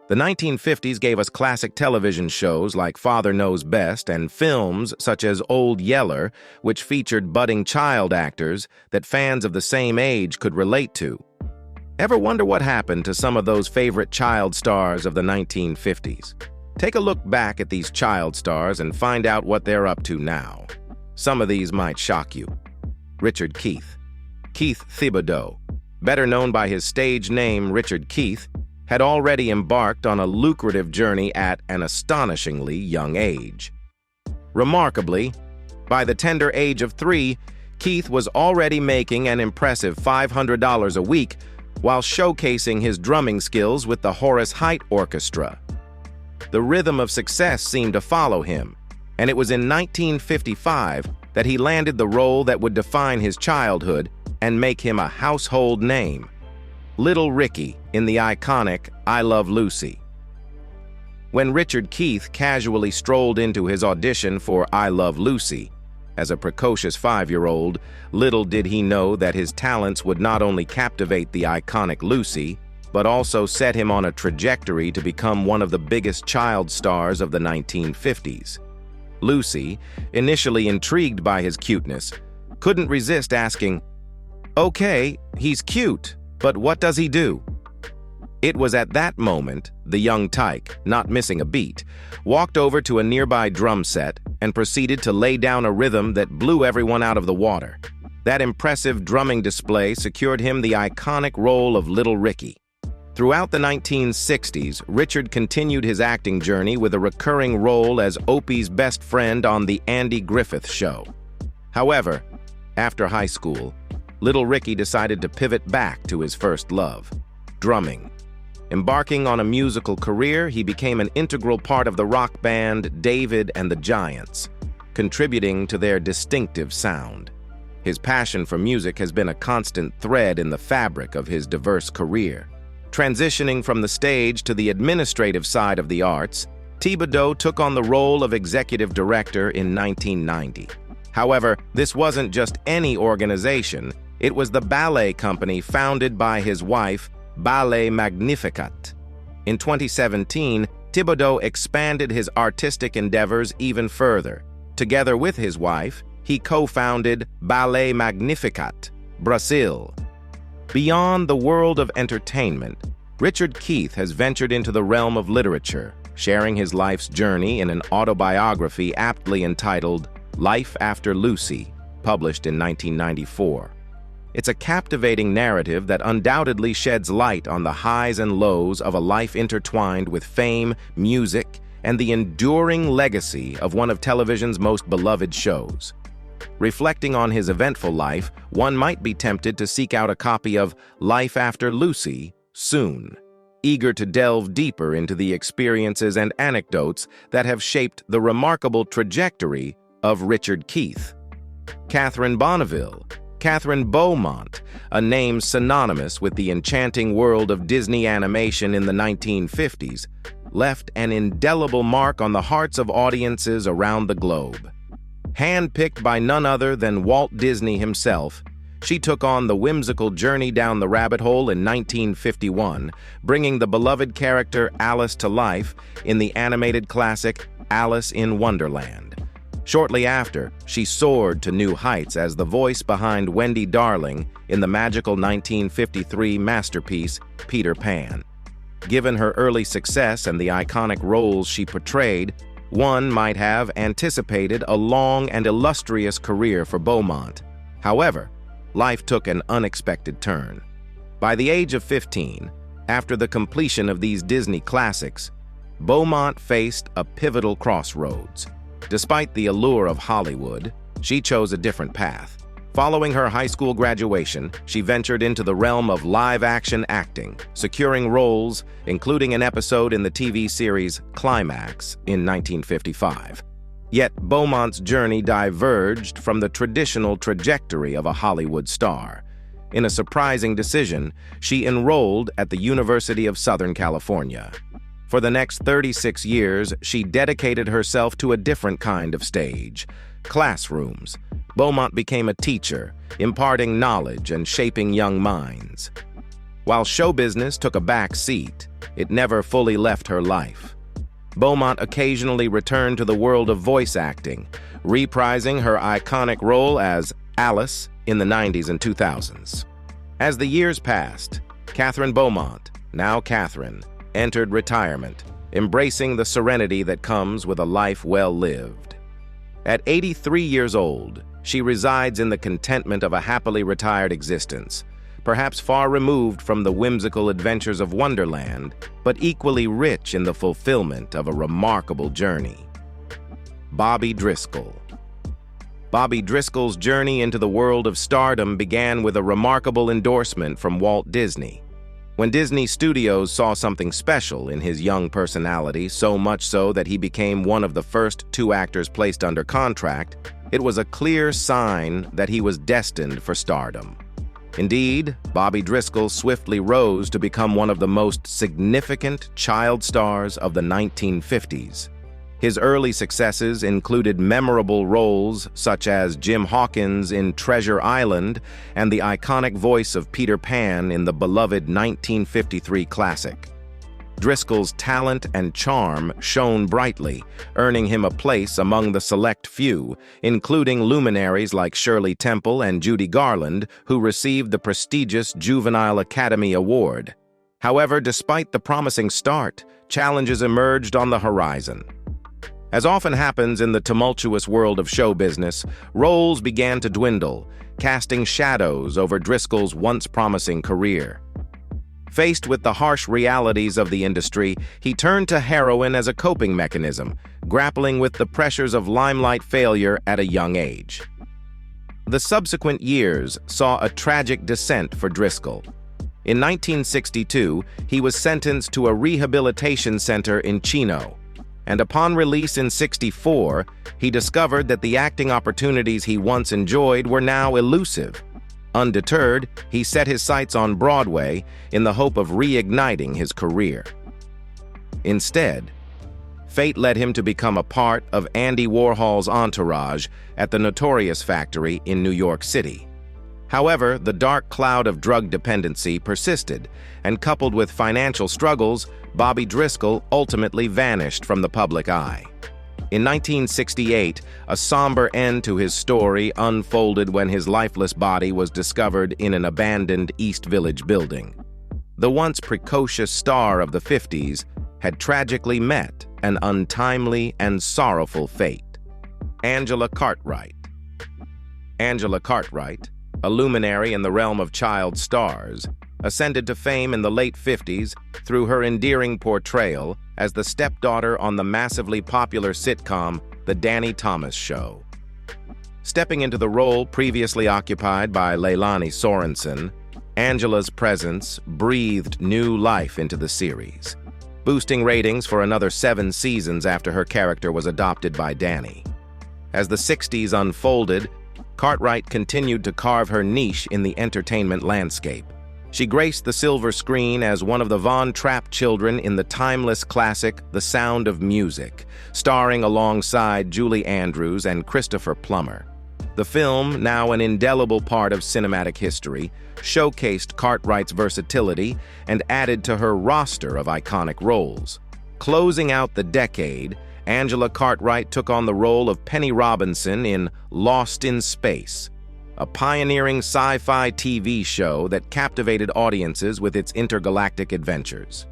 The 1950s gave us classic television shows like Father Knows Best and films such as Old Yeller, which featured budding child actors that fans of the same age could relate to. Ever wonder what happened to some of those favorite child stars of the 1950s? Take a look back at these child stars and find out what they're up to now. Some of these might shock you. Richard Keith. Keith Thibodeau, better known by his stage name Richard Keith, had already embarked on a lucrative journey at an astonishingly young age. Remarkably, by the tender age of 3, Keith was already making an impressive $500 a week while showcasing his drumming skills with the Horace Heidt Orchestra. The rhythm of success seemed to follow him, and it was in 1955 that he landed the role that would define his childhood and make him a household name: Little Ricky in the iconic I Love Lucy. When Richard Keith casually strolled into his audition for I Love Lucy, as a precocious 5-year-old, little did he know that his talents would not only captivate the iconic Lucy, but also set him on a trajectory to become one of the biggest child stars of the 1950s. Lucy, initially intrigued by his cuteness, couldn't resist asking, "Okay, he's cute, but what does he do?" It was at that moment the young tyke, not missing a beat, walked over to a nearby drum set and proceeded to lay down a rhythm that blew everyone out of the water. That impressive drumming display secured him the iconic role of Little Ricky. Throughout the 1960s, Richard continued his acting journey with a recurring role as Opie's best friend on The Andy Griffith Show. However, after high school, Little Ricky decided to pivot back to his first love, drumming. Embarking on a musical career, he became an integral part of the rock band David and the Giants, contributing to their distinctive sound. His passion for music has been a constant thread in the fabric of his diverse career. Transitioning from the stage to the administrative side of the arts, Thibodeau took on the role of executive director in 1990. However, this wasn't just any organization. It was the ballet company founded by his wife, Ballet Magnificat. In 2017, Thibodeau expanded his artistic endeavors even further. Together with his wife, he co-founded Ballet Magnificat, Brazil. Beyond the world of entertainment, Richard Keith has ventured into the realm of literature, sharing his life's journey in an autobiography aptly entitled Life After Lucy, published in 1994. It's a captivating narrative that undoubtedly sheds light on the highs and lows of a life intertwined with fame, music, and the enduring legacy of one of television's most beloved shows. Reflecting on his eventful life, one might be tempted to seek out a copy of Life After Lucy soon, eager to delve deeper into the experiences and anecdotes that have shaped the remarkable trajectory of Richard Keith. Katherine Bonville, Catherine Beaumont, a name synonymous with the enchanting world of Disney animation in the 1950s, left an indelible mark on the hearts of audiences around the globe. Handpicked by none other than Walt Disney himself, she took on the whimsical journey down the rabbit hole in 1951, bringing the beloved character Alice to life in the animated classic Alice in Wonderland. Shortly after, she soared to new heights as the voice behind Wendy Darling in the magical 1953 masterpiece Peter Pan. Given her early success and the iconic roles she portrayed, one might have anticipated a long and illustrious career for Beaumont. However, life took an unexpected turn. By the age of 15, after the completion of these Disney classics, Beaumont faced a pivotal crossroads. Despite the allure of Hollywood, she chose a different path. Following her high school graduation, she ventured into the realm of live-action acting, securing roles, including an episode in the TV series Climax in 1955. Yet Beaumont's journey diverged from the traditional trajectory of a Hollywood star. In a surprising decision, she enrolled at the University of Southern California. For the next 36 years, she dedicated herself to a different kind of stage, classrooms. Beaumont became a teacher, imparting knowledge and shaping young minds. While show business took a back seat, it never fully left her life. Beaumont occasionally returned to the world of voice acting, reprising her iconic role as Alice in the 90s and 2000s. As the years passed, Katherine Beaumont, now Katherine, entered retirement, embracing the serenity that comes with a life well lived. At 83 years old, she resides in the contentment of a happily retired existence, perhaps far removed from the whimsical adventures of Wonderland, but equally rich in the fulfillment of a remarkable journey. Bobby Driscoll. Bobby Driscoll's journey into the world of stardom began with a remarkable endorsement from Walt Disney. When Disney Studios saw something special in his young personality, so much so that he became one of the first 2 actors placed under contract, it was a clear sign that he was destined for stardom. Indeed, Bobby Driscoll swiftly rose to become one of the most significant child stars of the 1950s. His early successes included memorable roles such as Jim Hawkins in Treasure Island and the iconic voice of Peter Pan in the beloved 1953 classic. Driscoll's talent and charm shone brightly, earning him a place among the select few, including luminaries like Shirley Temple and Judy Garland, who received the prestigious Juvenile Academy Award. However, despite the promising start, challenges emerged on the horizon. As often happens in the tumultuous world of show business, roles began to dwindle, casting shadows over Driscoll's once promising career. Faced with the harsh realities of the industry, he turned to heroin as a coping mechanism, grappling with the pressures of limelight failure at a young age. The subsequent years saw a tragic descent for Driscoll. In 1962, he was sentenced to a rehabilitation center in Chino, and upon release in '64, he discovered that the acting opportunities he once enjoyed were now elusive. Undeterred, he set his sights on Broadway in the hope of reigniting his career. Instead, fate led him to become a part of Andy Warhol's entourage at the Notorious Factory in New York City. However, the dark cloud of drug dependency persisted, and coupled with financial struggles, Bobby Driscoll ultimately vanished from the public eye. In 1968, a somber end to his story unfolded when his lifeless body was discovered in an abandoned East Village building. The once precocious star of the 50s had tragically met an untimely and sorrowful fate. Angela Cartwright. Angela Cartwright, a luminary in the realm of child stars, ascended to fame in the late 50s through her endearing portrayal as the stepdaughter on the massively popular sitcom The Danny Thomas Show. Stepping into the role previously occupied by Leilani Sorensen, Angela's presence breathed new life into the series, boosting ratings for another 7 seasons after her character was adopted by Danny. As the 60s unfolded, Cartwright continued to carve her niche in the entertainment landscape. She graced the silver screen as one of the Von Trapp children in the timeless classic The Sound of Music, starring alongside Julie Andrews and Christopher Plummer. The film, now an indelible part of cinematic history, showcased Cartwright's versatility and added to her roster of iconic roles. Closing out the decade, Angela Cartwright took on the role of Penny Robinson in Lost in Space, a pioneering sci-fi TV show that captivated audiences with its intergalactic adventures.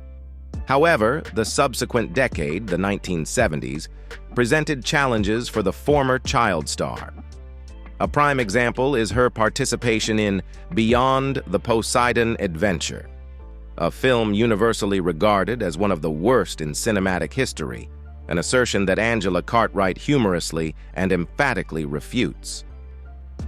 However, the subsequent decade, the 1970s, presented challenges for the former child star. A prime example is her participation in Beyond the Poseidon Adventure, a film universally regarded as one of the worst in cinematic history, an assertion that Angela Cartwright humorously and emphatically refutes.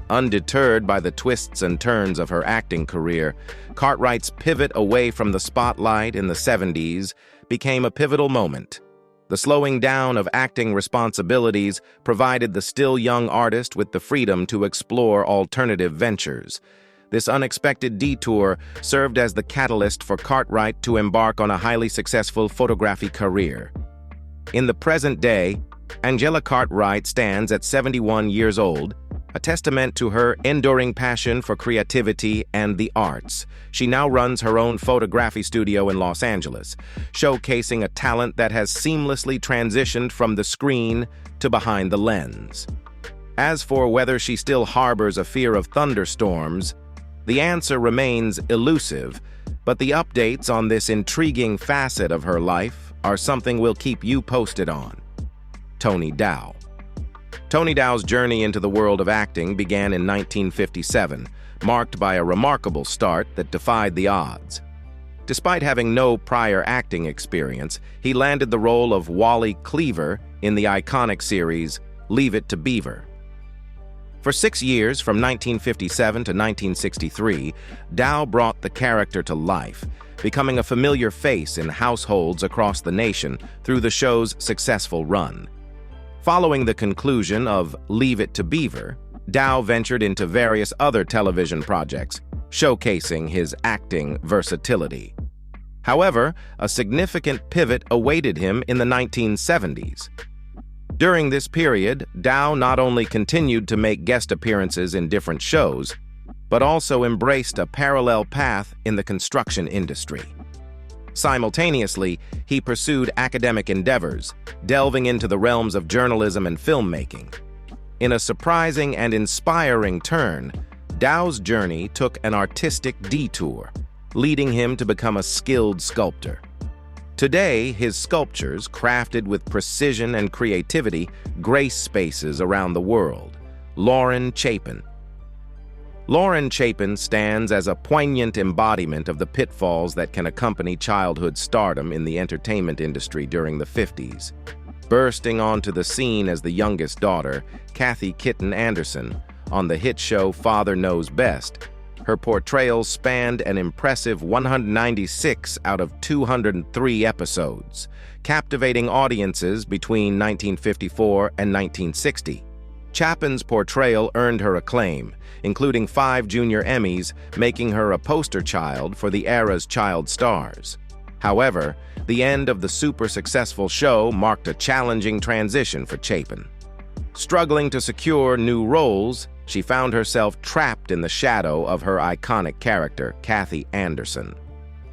Undeterred by the twists and turns of her acting career, Cartwright's pivot away from the spotlight in the 70s became a pivotal moment. The slowing down of acting responsibilities provided the still young artist with the freedom to explore alternative ventures. This unexpected detour served as the catalyst for Cartwright to embark on a highly successful photography career. In the present day, Angela Cartwright stands at 71 years old, A testament to her enduring passion for creativity and the arts, she now runs her own photography studio in Los Angeles, showcasing a talent that has seamlessly transitioned from the screen to behind the lens. As for whether she still harbors a fear of thunderstorms, the answer remains elusive, but the updates on this intriguing facet of her life are something we'll keep you posted on. Tony Dow. Tony Dow's journey into the world of acting began in 1957, marked by a remarkable start that defied the odds. Despite having no prior acting experience, he landed the role of Wally Cleaver in the iconic series Leave It to Beaver. For 6 years, from 1957 to 1963, Dow brought the character to life, becoming a familiar face in households across the nation through the show's successful run. Following the conclusion of Leave It to Beaver, Dow ventured into various other television projects, showcasing his acting versatility. However, a significant pivot awaited him in the 1970s. During this period, Dow not only continued to make guest appearances in different shows, but also embraced a parallel path in the construction industry. Simultaneously, he pursued academic endeavors, delving into the realms of journalism and filmmaking. In a surprising and inspiring turn, Dow's journey took an artistic detour, leading him to become a skilled sculptor. Today, his sculptures, crafted with precision and creativity, grace spaces around the world. Lauren Chapin. Lauren Chapin stands as a poignant embodiment of the pitfalls that can accompany childhood stardom in the entertainment industry during the 50s. Bursting onto the scene as the youngest daughter, Kathy Kitten Anderson, on the hit show Father Knows Best, her portrayal spanned an impressive 196 out of 203 episodes, captivating audiences between 1954 and 1960. Chapin's portrayal earned her acclaim, including 5 Junior Emmys, making her a poster child for the era's child stars. However, the end of the super-successful show marked a challenging transition for Chapin. Struggling to secure new roles, she found herself trapped in the shadow of her iconic character, Kathy Anderson.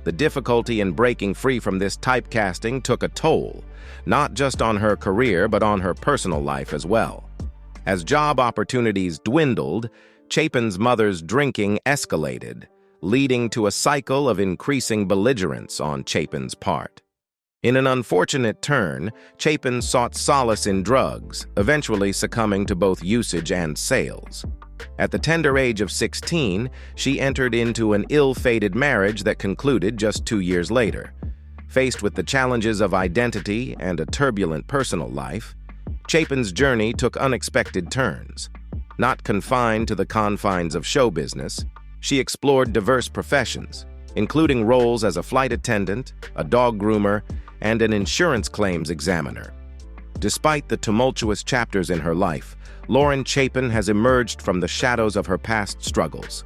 The difficulty in breaking free from this typecasting took a toll, not just on her career but on her personal life as well. As job opportunities dwindled, Chapin's mother's drinking escalated, leading to a cycle of increasing belligerence on Chapin's part. In an unfortunate turn, Chapin sought solace in drugs, eventually succumbing to both usage and sales. At the tender age of 16, she entered into an ill-fated marriage that concluded just 2 years later. Faced with the challenges of identity and a turbulent personal life, Chapin's journey took unexpected turns. Not confined to the confines of show business, she explored diverse professions, including roles as a flight attendant, a dog groomer, and an insurance claims examiner. Despite the tumultuous chapters in her life, Lauren Chapin has emerged from the shadows of her past struggles.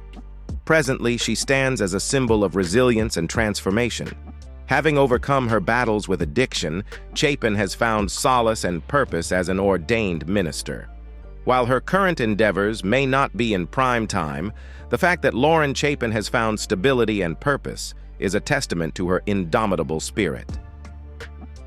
Presently, she stands as a symbol of resilience and transformation. Having overcome her battles with addiction, Chapin has found solace and purpose as an ordained minister. While her current endeavors may not be in prime time, the fact that Lauren Chapin has found stability and purpose is a testament to her indomitable spirit.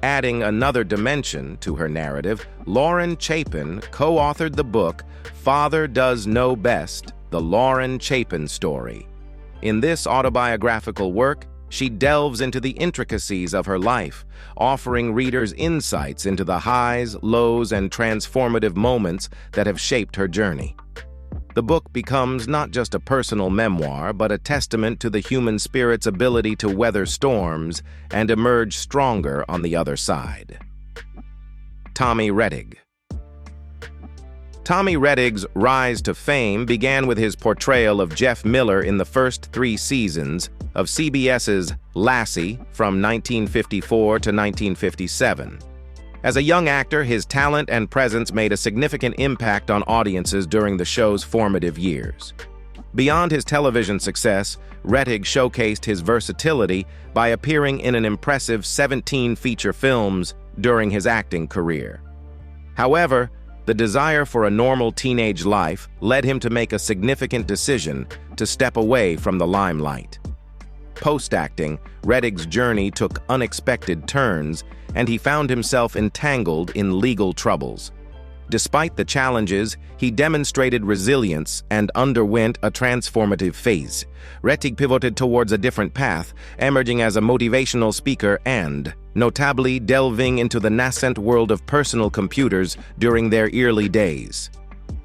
Adding another dimension to her narrative, Lauren Chapin co-authored the book Father Does Know Best, The Lauren Chapin Story. In this autobiographical work, she delves into the intricacies of her life, offering readers insights into the highs, lows, and transformative moments that have shaped her journey. The book becomes not just a personal memoir, but a testament to the human spirit's ability to weather storms and emerge stronger on the other side. Tommy Rettig. Tommy Rettig's rise to fame began with his portrayal of Jeff Miller in the first 3 seasons of CBS's Lassie from 1954 to 1957. As a young actor, his talent and presence made a significant impact on audiences during the show's formative years. Beyond his television success, Rettig showcased his versatility by appearing in an impressive 17 feature films during his acting career. However, The desire for a normal teenage life led him to make a significant decision to step away from the limelight. Post-acting, Rettig's journey took unexpected turns, and he found himself entangled in legal troubles. Despite the challenges, he demonstrated resilience and underwent a transformative phase. Rettig pivoted towards a different path, emerging as a motivational speaker and, notably, delving into the nascent world of personal computers during their early days.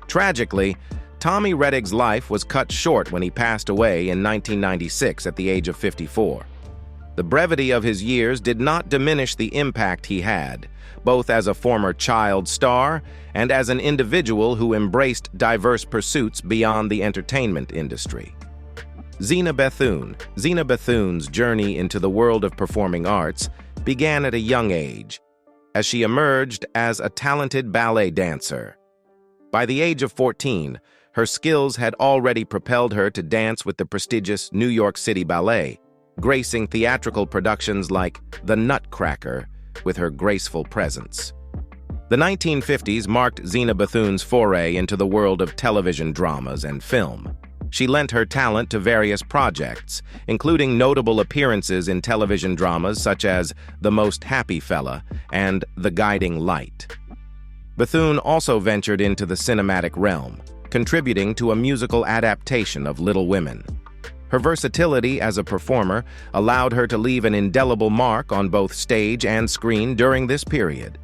Tragically, Tommy Rettig's life was cut short when he passed away in 1996 at the age of 54. The brevity of his years did not diminish the impact he had, both as a former child star and as an individual who embraced diverse pursuits beyond the entertainment industry. Zena Bethon. Zena Bethon's journey into the world of performing arts began at a young age, as she emerged as a talented ballet dancer. By the age of 14, her skills had already propelled her to dance with the prestigious New York City Ballet, gracing theatrical productions like The Nutcracker with her graceful presence. The 1950s marked Zena Bethon's foray into the world of television dramas and film. She lent her talent to various projects, including notable appearances in television dramas such as The Most Happy Fella and The Guiding Light. Bethon also ventured into the cinematic realm, contributing to a musical adaptation of Little Women. Her versatility as a performer allowed her to leave an indelible mark on both stage and screen during this period.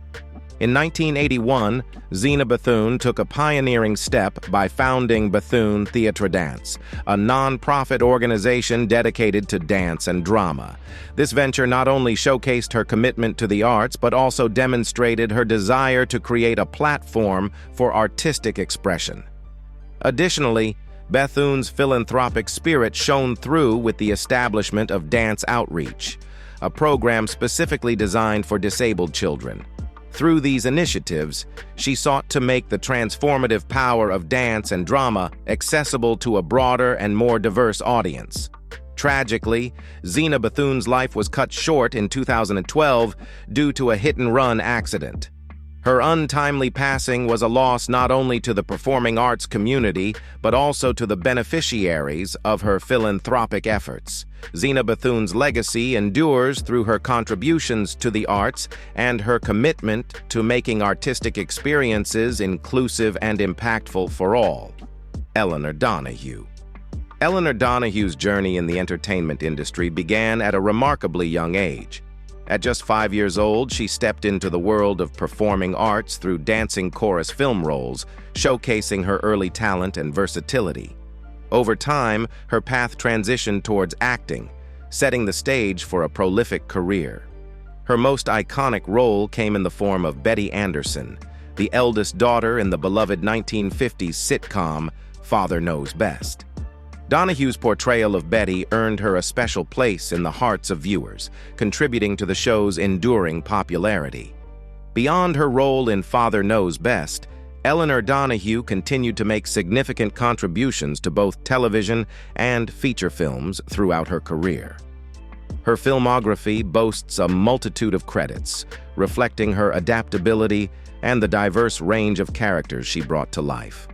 In 1981, Zena Bethon took a pioneering step by founding Bethon Theatre Dance, a non-profit organization dedicated to dance and drama. This venture not only showcased her commitment to the arts, but also demonstrated her desire to create a platform for artistic expression. Additionally, Bethon's philanthropic spirit shone through with the establishment of Dance Outreach, a program specifically designed for disabled children. Through these initiatives, she sought to make the transformative power of dance and drama accessible to a broader and more diverse audience. Tragically, Zena Bethon's life was cut short in 2012 due to a hit-and-run accident. Her untimely passing was a loss not only to the performing arts community, but also to the beneficiaries of her philanthropic efforts. Zena Bethon's legacy endures through her contributions to the arts and her commitment to making artistic experiences inclusive and impactful for all. Eleanor Donahue. Eleanor Donahue's journey in the entertainment industry began at a remarkably young age. At just 5 years old, she stepped into the world of performing arts through dancing chorus film roles, showcasing her early talent and versatility. Over time, her path transitioned towards acting, setting the stage for a prolific career. Her most iconic role came in the form of Betty Anderson, the eldest daughter in the beloved 1950s sitcom Father Knows Best. Donahue's portrayal of Betty earned her a special place in the hearts of viewers, contributing to the show's enduring popularity. Beyond her role in Father Knows Best, Eleanor Donahue continued to make significant contributions to both television and feature films throughout her career. Her filmography boasts a multitude of credits, reflecting her adaptability and the diverse range of characters she brought to life.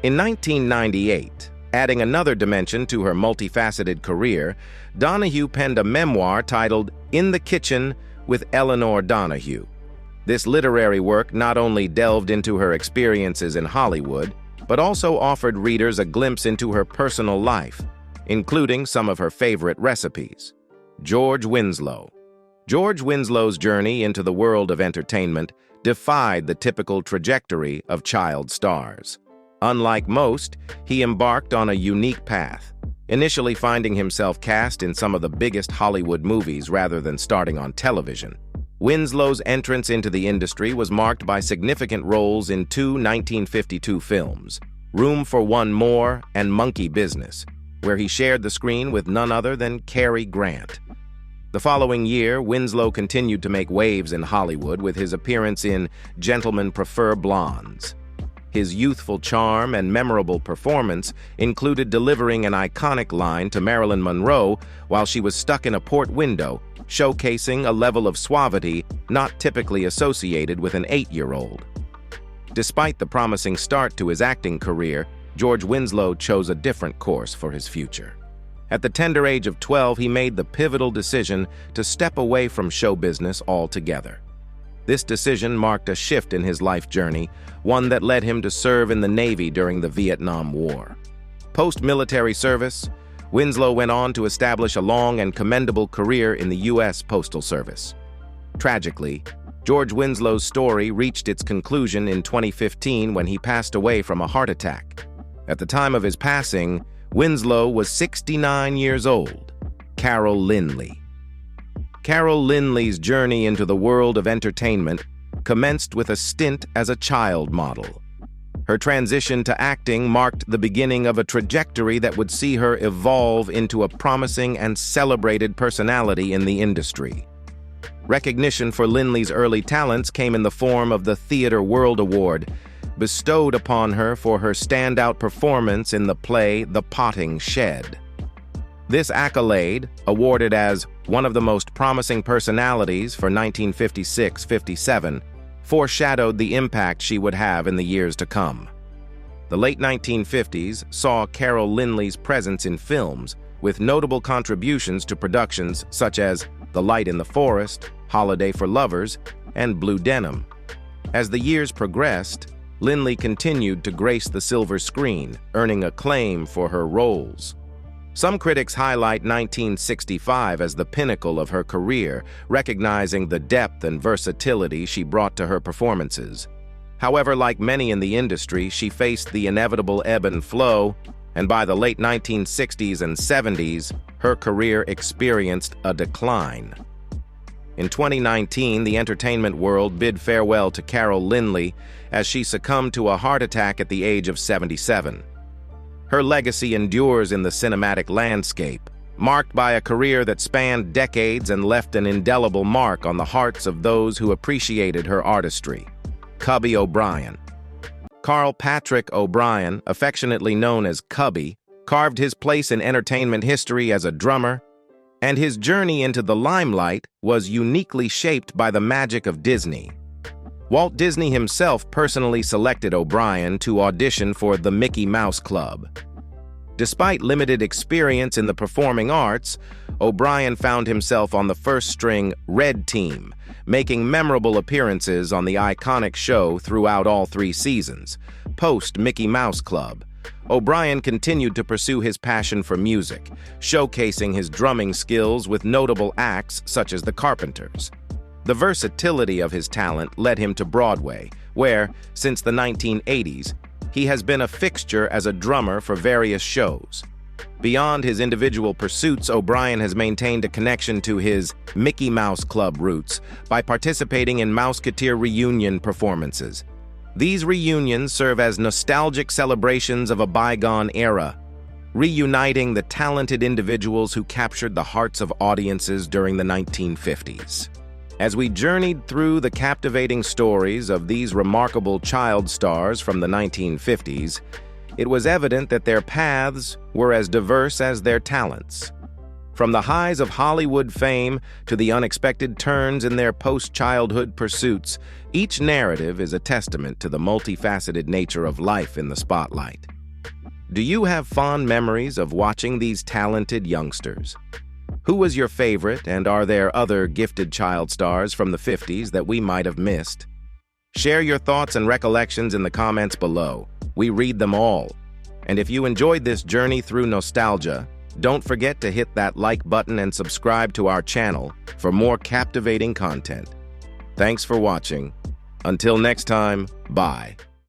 In 1998, adding another dimension to her multifaceted career, Donahue penned a memoir titled In the Kitchen with Eleanor Donahue. This literary work not only delved into her experiences in Hollywood, but also offered readers a glimpse into her personal life, including some of her favorite recipes. George Winslow. George Winslow's journey into the world of entertainment defied the typical trajectory of child stars. Unlike most, he embarked on a unique path, initially finding himself cast in some of the biggest Hollywood movies rather than starting on television. Winslow's entrance into the industry was marked by significant roles in two 1952 films, Room for One More and Monkey Business, where he shared the screen with none other than Cary Grant. The following year, Winslow continued to make waves in Hollywood with his appearance in Gentlemen Prefer Blondes. His youthful charm and memorable performance included delivering an iconic line to Marilyn Monroe while she was stuck in a port window, showcasing a level of suavity not typically associated with an 8-year-old. Despite the promising start to his acting career, George Winslow chose a different course for his future. At the tender age of 12, he made the pivotal decision to step away from show business altogether. This decision marked a shift in his life journey, one that led him to serve in the Navy during the Vietnam War. Post-military service, Winslow went on to establish a long and commendable career in the U.S. Postal Service. Tragically, George Winslow's story reached its conclusion in 2015 when he passed away from a heart attack. At the time of his passing, Winslow was 69 years old. Carol Linley. Carol Linley's journey into the world of entertainment commenced with a stint as a child model. Her transition to acting marked the beginning of a trajectory that would see her evolve into a promising and celebrated personality in the industry. Recognition for Linley's early talents came in the form of the Theatre World Award, bestowed upon her for her standout performance in the play The Potting Shed. This accolade, awarded as one of the most promising personalities for 1956-57, foreshadowed the impact she would have in the years to come. The late 1950s saw Carol Linley's presence in films, with notable contributions to productions such as The Light in the Forest, Holiday for Lovers, and Blue Denim. As the years progressed, Linley continued to grace the silver screen, earning acclaim for her roles. Some critics highlight 1965 as the pinnacle of her career, recognizing the depth and versatility she brought to her performances. However, like many in the industry, she faced the inevitable ebb and flow, and by the late 1960s and 70s, her career experienced a decline. In 2019, the entertainment world bid farewell to Carol Linley as she succumbed to a heart attack at the age of 77. Her legacy endures in the cinematic landscape, marked by a career that spanned decades and left an indelible mark on the hearts of those who appreciated her artistry. Cubby OBrien. Carl Patrick OBrien, affectionately known as Cubby, carved his place in entertainment history as a drummer, and his journey into the limelight was uniquely shaped by the magic of Disney. Walt Disney himself personally selected O'Brien to audition for the Mickey Mouse Club. Despite limited experience in the performing arts, O'Brien found himself on the first-string Red Team, making memorable appearances on the iconic show throughout all 3 seasons. Post-Mickey Mouse Club, O'Brien continued to pursue his passion for music, showcasing his drumming skills with notable acts such as the Carpenters. The versatility of his talent led him to Broadway, where, since the 1980s, he has been a fixture as a drummer for various shows. Beyond his individual pursuits, O'Brien has maintained a connection to his Mickey Mouse Club roots by participating in Mouseketeer reunion performances. These reunions serve as nostalgic celebrations of a bygone era, reuniting the talented individuals who captured the hearts of audiences during the 1950s. As we journeyed through the captivating stories of these remarkable child stars from the 1950s, it was evident that their paths were as diverse as their talents. From the highs of Hollywood fame to the unexpected turns in their post-childhood pursuits, each narrative is a testament to the multifaceted nature of life in the spotlight. Do you have fond memories of watching these talented youngsters? Who was your favorite, and are there other gifted child stars from the 50s that we might have missed? Share your thoughts and recollections in the comments below. We read them all. And if you enjoyed this journey through nostalgia, don't forget to hit that like button and subscribe to our channel for more captivating content. Thanks for watching. Until next time, bye.